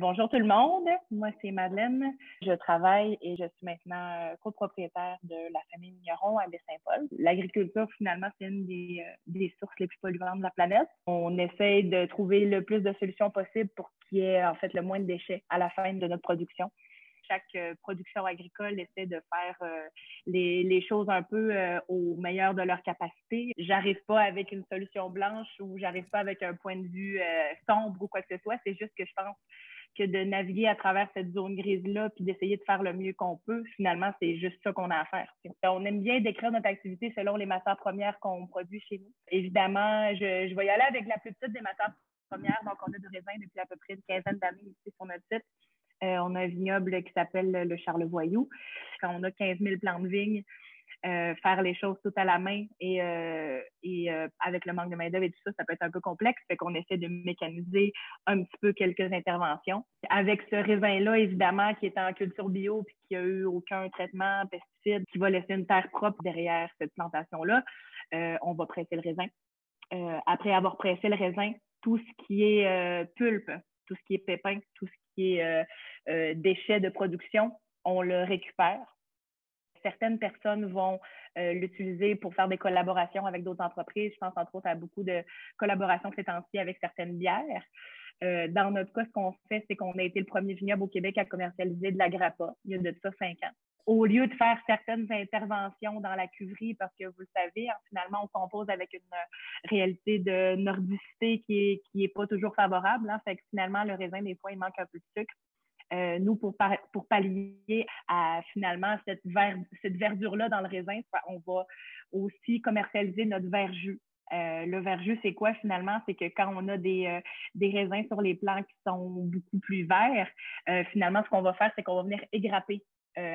Bonjour tout le monde, moi c'est Madeleine. Je travaille et je suis maintenant copropriétaire de la famille Migneron à Baie-Saint-Paul. L'agriculture, finalement, c'est une des sources les plus polluantes de la planète. On essaye de trouver le plus de solutions possibles pour qu'il y ait en fait le moins de déchets à la fin de notre production. Chaque production agricole essaie de faire les choses un peu au meilleur de leur capacité. J'arrive pas avec une solution blanche ou j'arrive pas avec un point de vue sombre ou quoi que ce soit. C'est juste que je pense que de naviguer à travers cette zone grise-là puis d'essayer de faire le mieux qu'on peut, finalement, c'est juste ça qu'on a à faire. On aime bien décrire notre activité selon les matières premières qu'on produit chez nous. Évidemment, je vais y aller avec la plus petite des matières premières. Donc, on a du raisin depuis à peu près une quinzaine d'années ici sur notre site. On a un vignoble qui s'appelle le Charlevoix. Quand on a 15 000 plants de vigne, faire les choses tout à la main et avec le manque de main-d'œuvre et tout ça, ça peut être un peu complexe. Fait qu'on essaie de mécaniser un petit peu quelques interventions. Avec ce raisin-là, évidemment, qui est en culture bio puis qui a eu aucun traitement, pesticide, qui va laisser une terre propre derrière cette plantation-là, on va presser le raisin. Après avoir pressé le raisin, tout ce qui est pulpe, tout ce qui est pépins, tout ce qui est déchets de production, on le récupère. Certaines personnes vont l'utiliser pour faire des collaborations avec d'autres entreprises. Je pense entre autres à beaucoup de collaborations ces temps-ci avec certaines bières. Dans notre cas, ce qu'on fait, c'est qu'on a été le premier vignoble au Québec à commercialiser de la grappa il y a de ça 5 ans. Au lieu de faire certaines interventions dans la cuverie, parce que vous le savez, finalement, on compose avec une réalité de nordicité qui est pas toujours favorable. Fait que finalement, le raisin, des fois, il manque un peu de sucre. Nous, pour pallier à finalement cette verdure-là dans le raisin, on va aussi commercialiser notre verjus. Le verjus, c'est quoi finalement? C'est que quand on a des raisins sur les plants qui sont beaucoup plus verts, finalement, ce qu'on va faire, c'est qu'on va venir égrapper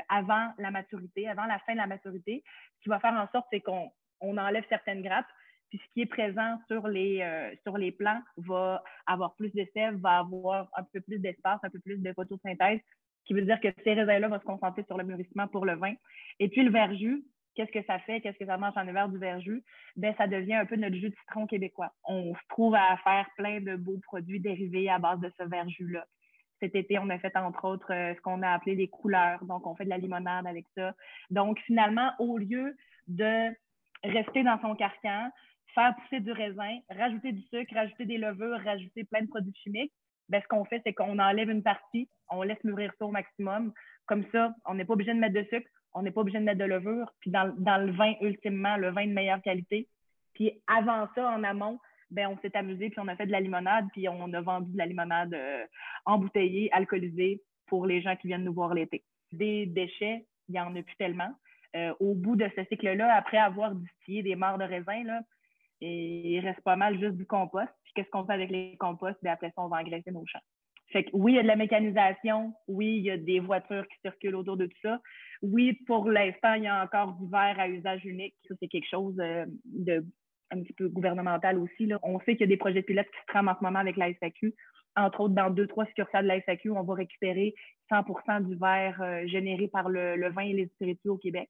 avant la maturité, avant la fin de la maturité. Ce qui va faire en sorte, c'est qu'on enlève certaines grappes. Puis ce qui est présent sur les plants va avoir plus de sève, va avoir un peu plus d'espace, un peu plus de photosynthèse, ce qui veut dire que ces raisins-là vont se concentrer sur le mûrissement pour le vin. Et puis le verjus, qu'est-ce que ça fait? Qu'est-ce que ça mange en hiver du verjus? Ben, ça devient un peu notre jus de citron québécois. On se trouve à faire plein de beaux produits dérivés à base de ce verjus-là. Cet été, on a fait entre autres ce qu'on a appelé des couleurs. Donc, on fait de la limonade avec ça. Donc, finalement, au lieu de rester dans son carcan, faire pousser du raisin, rajouter du sucre, rajouter des levures, rajouter plein de produits chimiques, ben, ce qu'on fait, c'est qu'on enlève une partie, on laisse mûrir ça au maximum. Comme ça, on n'est pas obligé de mettre de sucre, on n'est pas obligé de mettre de levure. Puis dans le vin, ultimement, le vin de meilleure qualité. Puis avant ça, en amont, ben, on s'est amusé, puis on a fait de la limonade, puis on a vendu de la limonade embouteillée, alcoolisée pour les gens qui viennent nous voir l'été. Des déchets, il n'y en a plus tellement. Au bout de ce cycle-là, après avoir distillé des morts de raisin, là, et il reste pas mal juste du compost. Puis qu'est-ce qu'on fait avec les composts? Bien, après ça, on va engraisser nos champs. Fait que oui, il y a de la mécanisation. Oui, il y a des voitures qui circulent autour de tout ça. Oui, pour l'instant, il y a encore du verre à usage unique. Ça, c'est quelque chose de un petit peu gouvernemental aussi. Là. On sait qu'il y a des projets pilotes qui se trament en ce moment avec la SAQ. Entre autres, dans 2-3 succursales de la SAQ, on va récupérer 100% du verre généré par le vin et les spiritueux au Québec.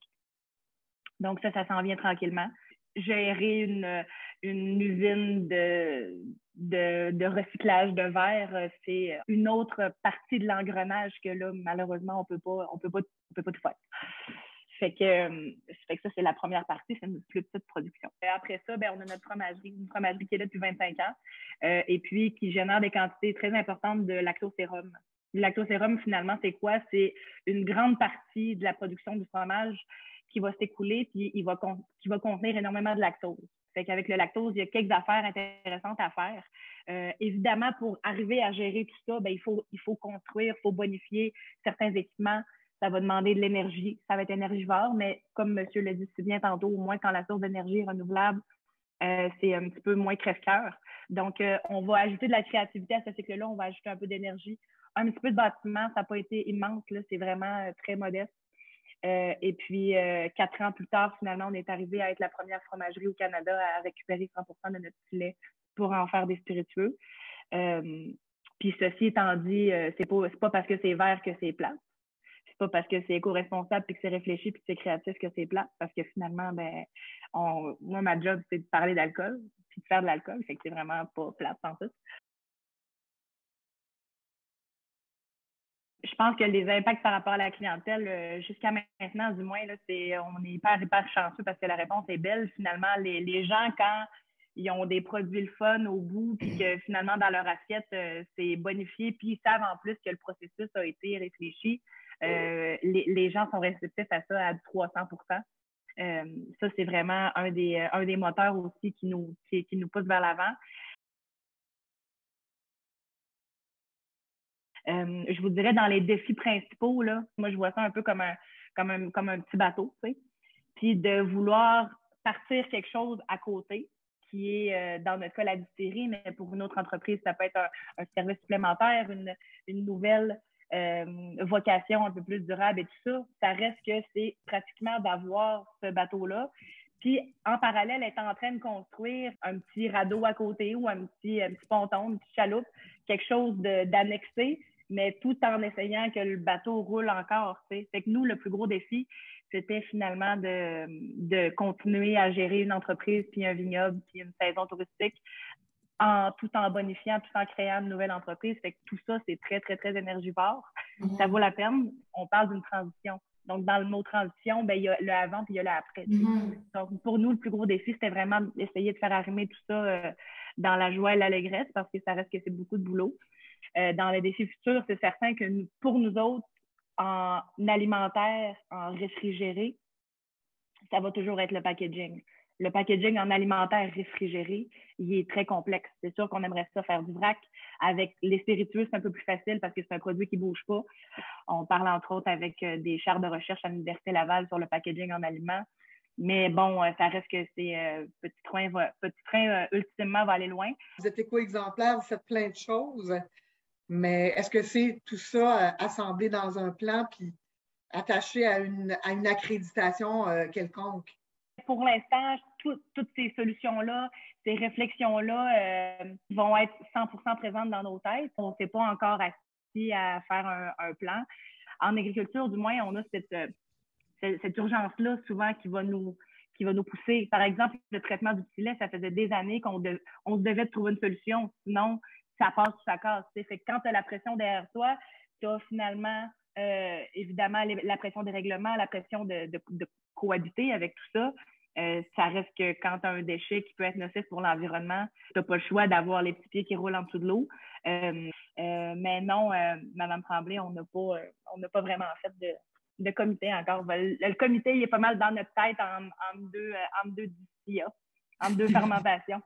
Donc ça s'en vient tranquillement. Gérer une usine de recyclage de verre, c'est une autre partie de l'engrenage que là, malheureusement, on peut pas tout faire. Fait que ça, c'est la première partie, c'est une plus petite production. Après ça, ben, on a notre fromagerie, une fromagerie qui est là depuis 25 ans, et puis qui génère des quantités très importantes de lactosérum. Le lactosérum, finalement, c'est quoi? C'est une grande partie de la production du fromage qui va s'écouler puis qui va contenir énormément de lactose. Fait qu'avec le lactose, il y a quelques affaires intéressantes à faire. Évidemment, pour arriver à gérer tout ça, ben, il faut construire, il faut bonifier certains équipements. Ça va demander de l'énergie. Ça va être énergivore, mais comme monsieur l'a dit si bien tantôt, au moins quand la source d'énergie est renouvelable, c'est un petit peu moins crève-cœur. Donc, on va ajouter de la créativité à ce cycle-là. On va ajouter un peu d'énergie. Un petit peu de bâtiment, ça n'a pas été immense. Là, c'est vraiment très modeste. Et puis, 4 ans plus tard, finalement, on est arrivé à être la première fromagerie au Canada à récupérer 100% de notre lait pour en faire des spiritueux. Puis, ceci étant dit, c'est pas parce que c'est vert que c'est plat. C'est pas parce que c'est éco-responsable puis que c'est réfléchi puis que c'est créatif que c'est plat. Parce que finalement, ben, moi, ma job, c'est de parler d'alcool puis de faire de l'alcool. Fait que c'est vraiment pas plat sans tout. Je pense que les impacts par rapport à la clientèle, jusqu'à maintenant, du moins, là, on est hyper chanceux parce que la réponse est belle. Finalement, les gens, quand ils ont des produits le fun au bout, puis que finalement, dans leur assiette, c'est bonifié, puis ils savent en plus que le processus a été réfléchi, les gens sont réceptifs à ça à 300%. Ça, c'est vraiment un des moteurs aussi qui nous pousse vers l'avant. Je vous dirais, dans les défis principaux, là, moi, je vois ça un peu comme un petit bateau, tu sais. Puis de vouloir partir quelque chose à côté, qui est, dans notre cas, la distillerie, mais pour une autre entreprise, ça peut être un service supplémentaire, une nouvelle vocation un peu plus durable et tout ça. Ça reste que c'est pratiquement d'avoir ce bateau-là. Puis, en parallèle, être en train de construire un petit radeau à côté ou un petit ponton, une petite chaloupe, quelque chose d'annexé, mais tout en essayant que le bateau roule encore. T'sais. Fait que nous, le plus gros défi, c'était finalement de continuer à gérer une entreprise, puis un vignoble, puis une saison touristique, tout en bonifiant, tout en créant une nouvelle entreprise. Fait que tout ça, c'est très, très, très énergivore. Ça vaut la peine. On parle d'une transition. Donc, dans le mot transition, ben, il y a le avant puis il y a le après. Donc, pour nous, le plus gros défi, c'était vraiment d'essayer de faire arrimer tout ça dans la joie et l'allégresse parce que ça reste que c'est beaucoup de boulot. Dans les défis futurs, c'est certain que pour nous autres, en alimentaire, en réfrigéré, ça va toujours être le packaging. Le packaging en alimentaire réfrigéré, il est très complexe. C'est sûr qu'on aimerait ça faire du vrac. Avec les spiritueux, c'est un peu plus facile parce que c'est un produit qui ne bouge pas. On parle entre autres avec des chaires de recherche à l'Université Laval sur le packaging en aliments. Mais bon, ça reste que c'est Petit Train ultimement va aller loin. Vous êtes éco-exemplaire, vous faites plein de choses, mais est-ce que c'est tout ça assemblé dans un plan puis attaché à une accréditation quelconque? Pour l'instant, toutes ces solutions-là, ces réflexions-là vont être 100% présentes dans nos têtes. On ne s'est pas encore assis à faire un plan. En agriculture, du moins, on a cette urgence-là souvent qui va nous pousser. Par exemple, le traitement du filet, ça faisait des années qu'on se devait de trouver une solution. Sinon, ça passe ou ça casse. T'sais. Fait que quand tu as la pression derrière toi, tu as finalement, évidemment, la pression des règlements, la pression de cohabiter avec tout ça. Ça reste que quand tu as un déchet qui peut être nocif pour l'environnement, tu n'as pas le choix d'avoir les petits pieds qui roulent en dessous de l'eau. Mais non, Mme Tremblay, on n'a pas vraiment fait de comité encore. Le comité, il est pas mal dans notre tête entre deux distillats, entre deux fermentations.